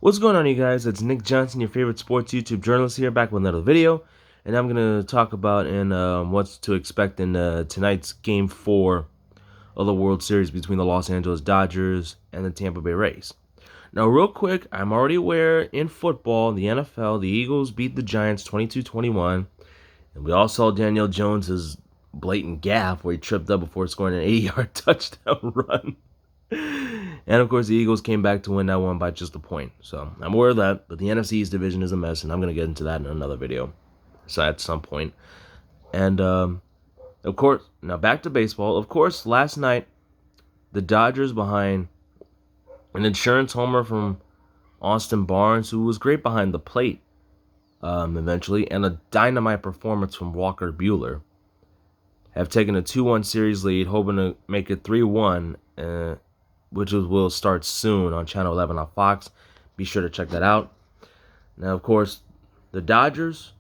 What's going on, you guys? It's Nick Johnson, your favorite sports YouTube journalist here, back with another video. And I'm going to talk about what's to expect in tonight's Game 4 of the World Series between the Los Angeles Dodgers and the Tampa Bay Rays. Now, real quick, I'm already aware in football, the NFL, the Eagles beat the Giants 22-21. And we all saw Daniel Jones's blatant gaffe where he tripped up before scoring an 80-yard touchdown run. And of course, the Eagles came back to win that one by just a point. So I'm aware of that, but the NFC East division is a mess, and I'm going to get into that in another video. So at some point. And of course, now back to baseball. Of course, last night, the Dodgers behind an insurance homer from Austin Barnes, who was great behind the plate eventually, and a dynamite performance from Walker Buehler, have taken a 2-1 series lead, hoping to make it 3-1. Which will start soon on Channel 11 on Fox. Be sure to check that out. Now, of course, the Dodgers,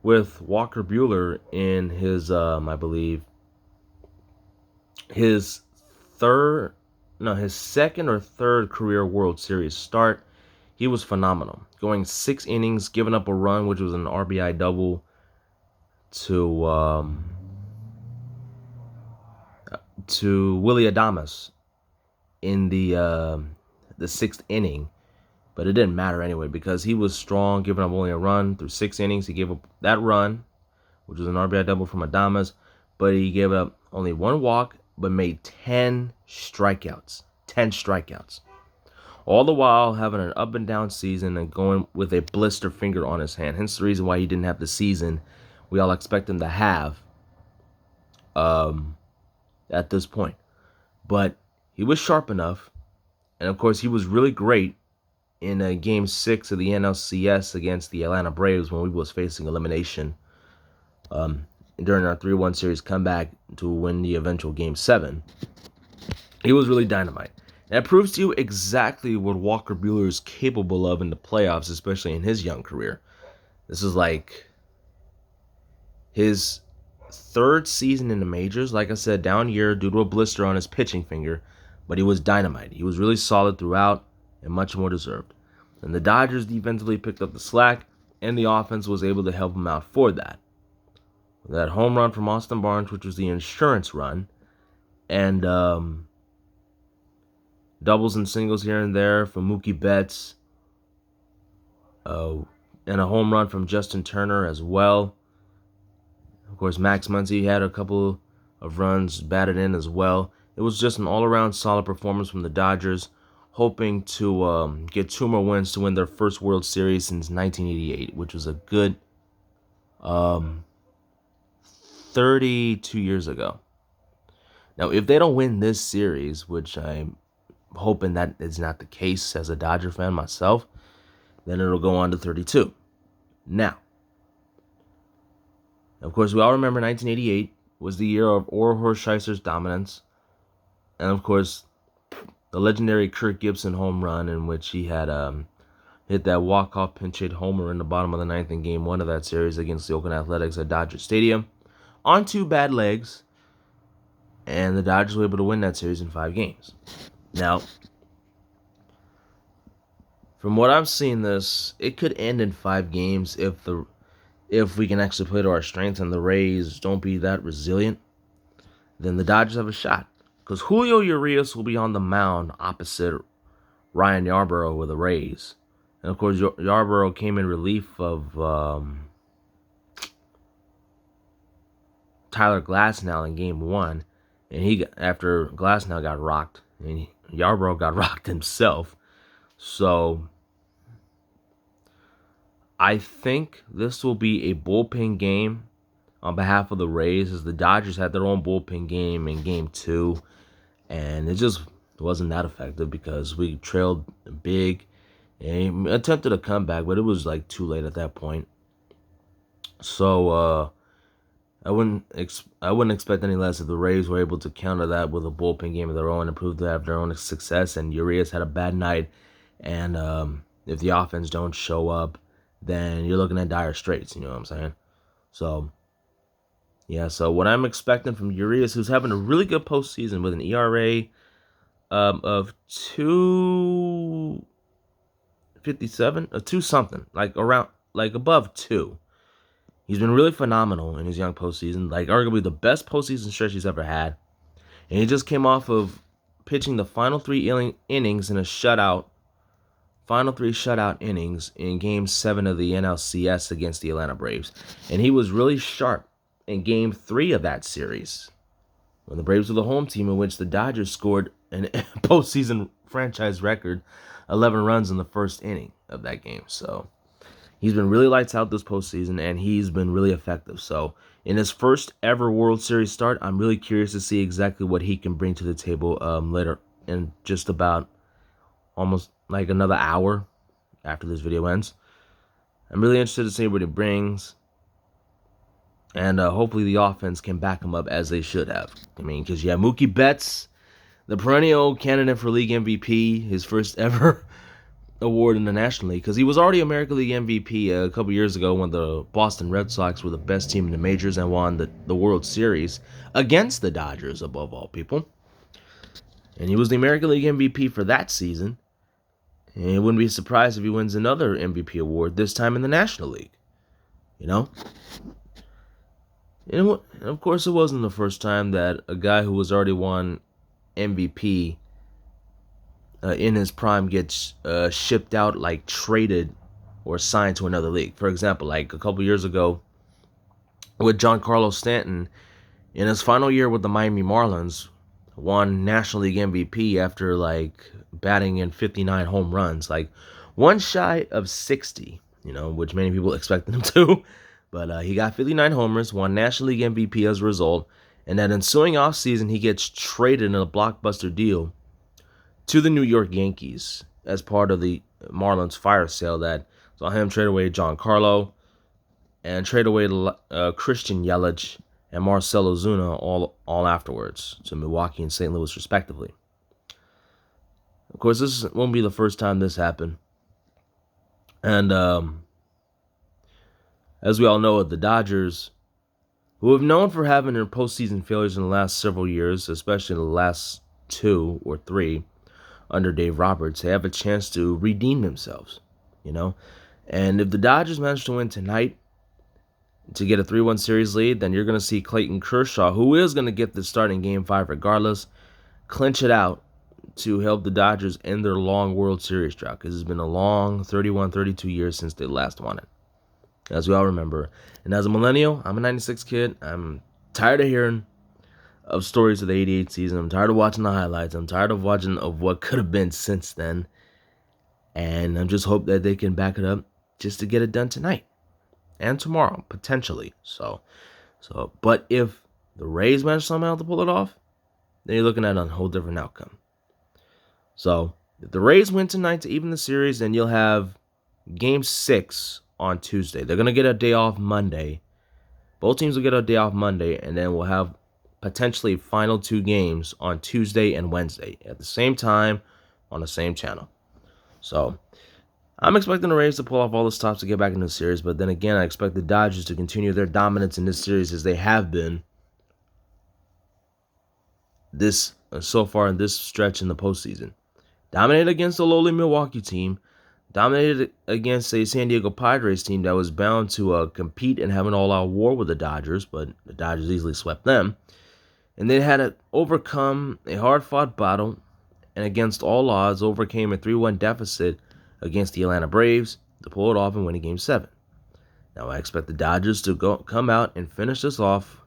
with Walker Buehler in his, I believe, his second or third career World Series start, he was phenomenal. Going 6 innings, giving up a run, which was an RBI double to Willie Adames in the 6th inning, but it didn't matter anyway because he was strong, giving up only a run through 6 innings. He gave up that run, which was an RBI double from Adames, but he gave up only 1 walk, but made 10 strikeouts. 10 strikeouts. All the while having an up and down season and going with a blister finger on his hand. Hence the reason why he didn't have the season we all expect him to have at this point. But he was sharp enough, and of course he was really great in Game 6 of the NLCS against the Atlanta Braves when we was facing elimination during our 3-1 series comeback to win the eventual Game 7. He was really dynamite. And that proves to you exactly what Walker Buehler is capable of in the playoffs, especially in his young career. This is like his 3rd season in the majors. Like I said, down year due to a blister on his pitching finger. But he was dynamite. He was really solid throughout and much more deserved. And the Dodgers defensively picked up the slack, and the offense was able to help him out for that. That home run from Austin Barnes, which was the insurance run, and doubles and singles here and there from Mookie Betts, and a home run from Justin Turner as well. Of course, Max Muncy had a couple of runs batted in as well. It was just an all-around solid performance from the Dodgers, hoping to get 2 more wins to win their first World Series since 1988, which was a good 32 years ago. Now, if they don't win this series, which I'm hoping that is not the case as a Dodger fan myself, then it'll go on to 32. Now, of course, we all remember 1988 was the year of Orel Hershiser's dominance. And, of course, the legendary Kirk Gibson home run in which he had hit that walk-off pinch hit homer in the bottom of the 9th in Game 1 of that series against the Oakland Athletics at Dodger Stadium on 2 bad legs. And the Dodgers were able to win that series in 5 games. Now, from what I'm seeing it could end in 5 games if we can actually play to our strengths and the Rays don't be that resilient. Then the Dodgers have a shot. Because Julio Urias will be on the mound opposite Ryan Yarbrough with the Rays. And, of course, Yarbrough came in relief of Tyler Glasnow in Game 1. And after Glasnow got rocked, and Yarbrough got rocked himself. So, I think this will be a bullpen game on behalf of the Rays, as the Dodgers had their own bullpen game in Game 2. And it just wasn't that effective because we trailed big and attempted a comeback, but it was like too late at that point. So I wouldn't expect any less if the Rays were able to counter that with a bullpen game of their own and prove to have their own success. And Urias had a bad night, and if the offense don't show up, then you're looking at dire straits. You know what I'm saying? So. Yeah, so what I'm expecting from Urias, who's having a really good postseason with an ERA of 2 257, a 2 something, like around, like above 2. He's been really phenomenal in his young postseason, like arguably the best postseason stretch he's ever had. And he just came off of pitching the final 3 innings in a shutout, final 3 shutout innings in Game 7 of the NLCS against the Atlanta Braves. And he was really sharp in Game 3 of that series, when the Braves were the home team, in which the Dodgers scored an postseason franchise record 11 runs in the first inning of that game. So he's been really lights out this postseason, and he's been really effective. So in his first ever World Series start, I'm really curious to see exactly what he can bring to the table later in just about almost like another hour after this video ends. I'm really interested to see what he brings. And hopefully the offense can back him up as they should have. I mean, because you have Mookie Betts, the perennial candidate for league MVP, his first ever award in the National League, because he was already American League MVP a couple years ago when the Boston Red Sox were the best team in the majors and won the World Series against the Dodgers, above all people. And he was the American League MVP for that season. And it wouldn't be surprised if he wins another MVP award, this time in the National League. You know? And of course, it wasn't the first time that a guy who was already won MVP in his prime gets shipped out, like traded or signed to another league. For example, like a couple years ago with Giancarlo Stanton, in his final year with the Miami Marlins, won National League MVP after like batting in 59 home runs, like one shy of 60, which many people expected him to. But he got 59 homers, won National League MVP as a result, and that ensuing offseason, he gets traded in a blockbuster deal to the New York Yankees as part of the Marlins fire sale that saw him trade away Giancarlo and trade away Christian Yelich and Marcell Ozuna all afterwards to Milwaukee and St. Louis, respectively. Of course, this won't be the first time this happened. And as we all know, the Dodgers, who have known for having their postseason failures in the last several years, especially the last 2 or 3 under Dave Roberts, they have a chance to redeem themselves, And if the Dodgers manage to win tonight to get a 3-1 series lead, then you're going to see Clayton Kershaw, who is going to get the start in Game 5 regardless, clinch it out to help the Dodgers end their long World Series drought, because it's been a long 31, 32 years since they last won it, as we all remember. And as a millennial, I'm a 96 kid. I'm tired of hearing of stories of the 88 season. I'm tired of watching the highlights. I'm tired of watching of what could have been since then. And I'm just hope that they can back it up just to get it done tonight and tomorrow, potentially. But if the Rays manage somehow to pull it off, then you're looking at a whole different outcome. So if the Rays win tonight to even the series, then you'll have Game 6 on Tuesday. They're going to get a day off Monday. Both teams will get a day off Monday, and then we'll have potentially final 2 games on Tuesday and Wednesday at the same time on the same channel. So I'm expecting the Rays to pull off all the stops to get back in the series, but then again, I expect the Dodgers to continue their dominance in this series as they have been this so far in this stretch in the postseason. Dominated against the lowly Milwaukee team, dominated against a San Diego Padres team that was bound to compete and have an all-out war with the Dodgers, but the Dodgers easily swept them. And they had to overcome a hard-fought battle, and against all odds, overcame a 3-1 deficit against the Atlanta Braves to pull it off and win a Game 7. Now, I expect the Dodgers to come out and finish this off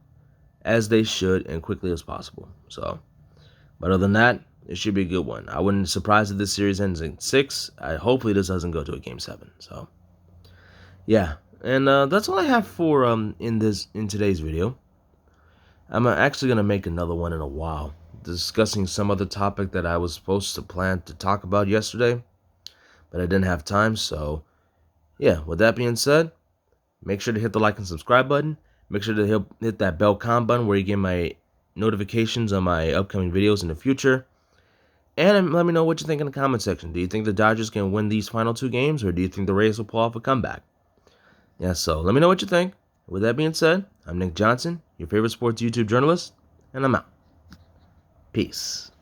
as they should and quickly as possible. But other than that, it should be a good one. I wouldn't be surprised if this series ends in 6. Hopefully this doesn't go to a Game 7. So, yeah. And that's all I have for in today's video. I'm actually going to make another one in a while, discussing some other topic that I was supposed to plan to talk about yesterday, but I didn't have time. So, yeah, with that being said, make sure to hit the like and subscribe button. Make sure to hit that bell com button where you get my notifications on my upcoming videos in the future. And let me know what you think in the comment section. Do you think the Dodgers can win these final 2 games, or do you think the Rays will pull off a comeback? Yeah, so let me know what you think. With that being said, I'm Nick Johnson, your favorite sports YouTube journalist, and I'm out. Peace.